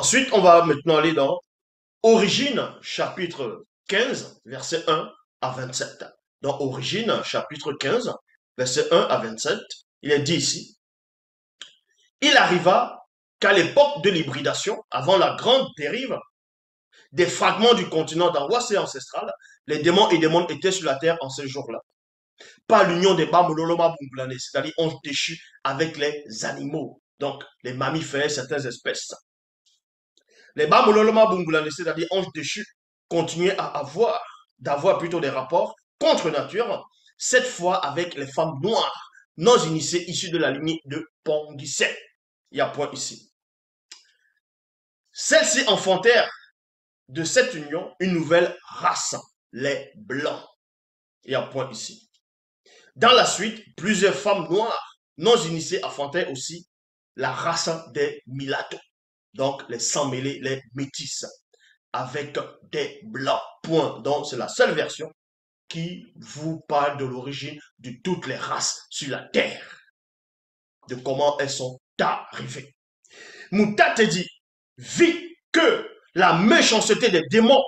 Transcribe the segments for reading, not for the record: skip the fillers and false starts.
Ensuite, on va maintenant aller dans Origine, chapitre 15, verset 1 à 27. Dans Origine, chapitre 15, verset 1 à 27, il est dit ici, il arriva qu'à l'époque de l'hybridation, avant la grande dérive des fragments du continent dans l'océan ancestral, les démons et démons étaient sur la terre en ce jour-là. Par l'union des Bamololoma Bunglanes, c'est-à-dire anges déchus avec les animaux, donc les mammifères, certaines espèces. Les Bamololoma Bunglanes, c'est-à-dire anges déchus, continuaient d'avoir plutôt des rapports contre nature, cette fois avec les femmes noires, non initiées issues de la lignée de Pondicet. Il y a point ici. Celles-ci enfantèrent de cette union une nouvelle race, les Blancs. Il y a point ici. Dans la suite, plusieurs femmes noires non initiées enfantèrent aussi la race des Milatos, donc les sans-mêlés, les métis, avec des Blancs. Point. Donc, c'est la seule version qui vous parle de l'origine de toutes les races sur la terre, de comment elles sont arrivées. Moutate dit, vit que la méchanceté des démons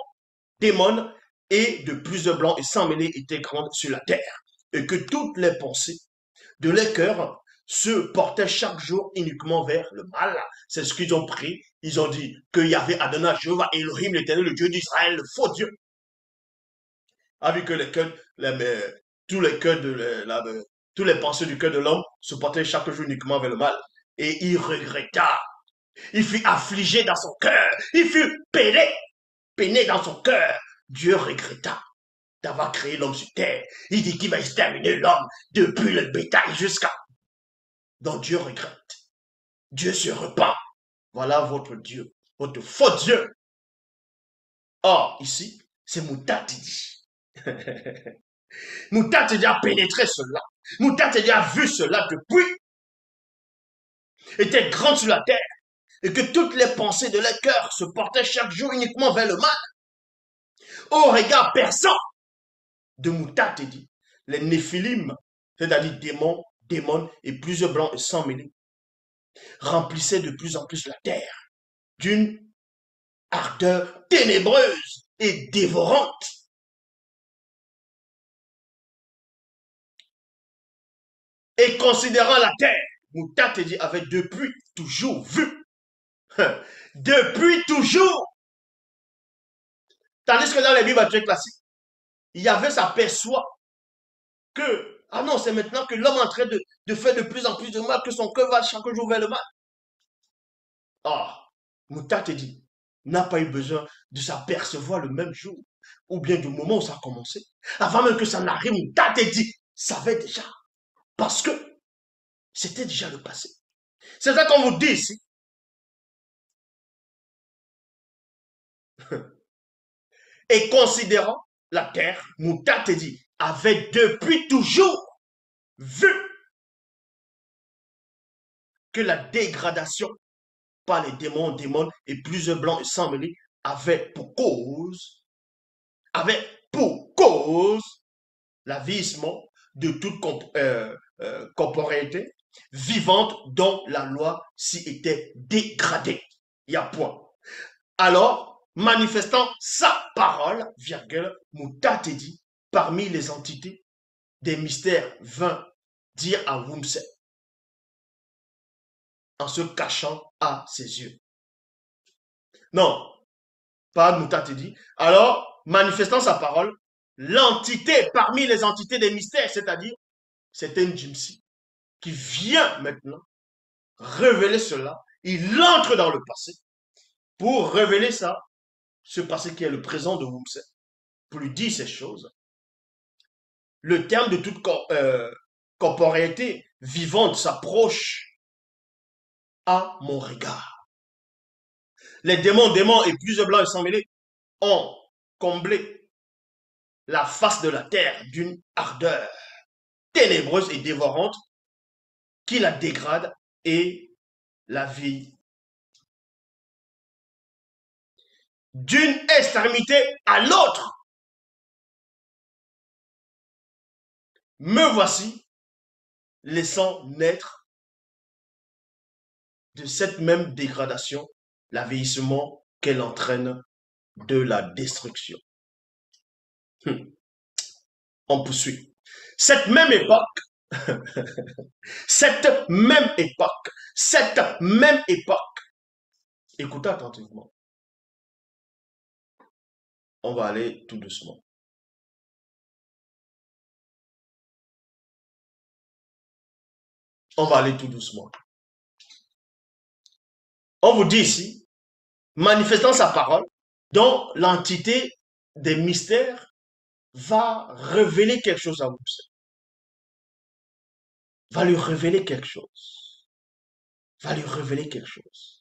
et de plusieurs blancs et sans mêlés était grande sur la terre, et que toutes les pensées de leur cœur se portaient chaque jour uniquement vers le mal. C'est ce qu'ils ont pris. Ils ont dit qu'il y avait Adonai, Jéhovah, Elohim, l'éternel, le Dieu d'Israël, le faux Dieu. A vu que tous les cœurs tous les pensées du cœur de l'homme se portaient chaque jour uniquement vers le mal. Et il regretta. Il fut affligé dans son cœur. Il fut peiné dans son cœur. Dieu regretta d'avoir créé l'homme sur terre. Il dit qu'il va exterminer l'homme depuis le bétail jusqu'à... Donc Dieu regrette. Dieu se repent. Voilà votre Dieu, votre faux Dieu. Or, ici, c'est Moutatidi. Moutatidi a pénétré cela. Moutatidi a vu cela depuis. Était grande sur la terre. Et que toutes les pensées de leur cœur se portaient chaque jour uniquement vers le mal. Au regard perçant de Moutatidi, les Néphilim, c'est-à-dire démons et plusieurs blancs et sans mêlés, remplissaient de plus en plus la terre d'une ardeur ténébreuse et dévorante. Et considérant la terre, Moutatedi avait depuis toujours vu. Depuis toujours. Tandis que dans les Bibles classiques, il y avait s'aperçoit que, ah non, c'est maintenant que l'homme est en train de faire de plus en plus de mal, que son cœur va chaque jour vers le mal. Ah, Moutatedi n'a pas eu besoin de s'apercevoir le même jour, ou bien du moment où ça a commencé. Avant même que ça n'arrive, Moutatedi savait déjà. Parce que c'était déjà le passé. C'est ça qu'on vous dit ici. Et considérant la terre, Moutatedi avait depuis toujours vu que la dégradation par les démons et plusieurs blancs et sans mêlés avait pour cause l'avisement de toute corporéité vivante dont la loi s'y était dégradée. Il y a point. Alors, manifestant sa parole, Moutatedi, parmi les entités des mystères, vint dire à Wumset, en se cachant à ses yeux. Non, pas Moutatedi. Alors, manifestant sa parole, l'entité parmi les entités des mystères, c'est-à-dire, c'est un Jimsi qui vient maintenant révéler cela. Il entre dans le passé pour révéler ça, ce passé qui est le présent de Wumset, pour lui dire ces choses. Le terme de toute corporéité vivante s'approche à mon regard. Les démons et plusieurs blancs et sans mêlés ont comblé la face de la terre d'une ardeur ténébreuse et dévorante qui la dégrade et la vie. D'une extrémité à l'autre, me voici laissant naître de cette même dégradation l'avéissement qu'elle entraîne de la destruction. On poursuit. Cette même époque, cette même époque, cette même époque, écoutez attentivement, on va aller tout doucement. On va aller tout doucement. On vous dit ici, manifestant sa parole, dont l'entité des mystères va révéler quelque chose à vous, va lui révéler quelque chose, va lui révéler quelque chose.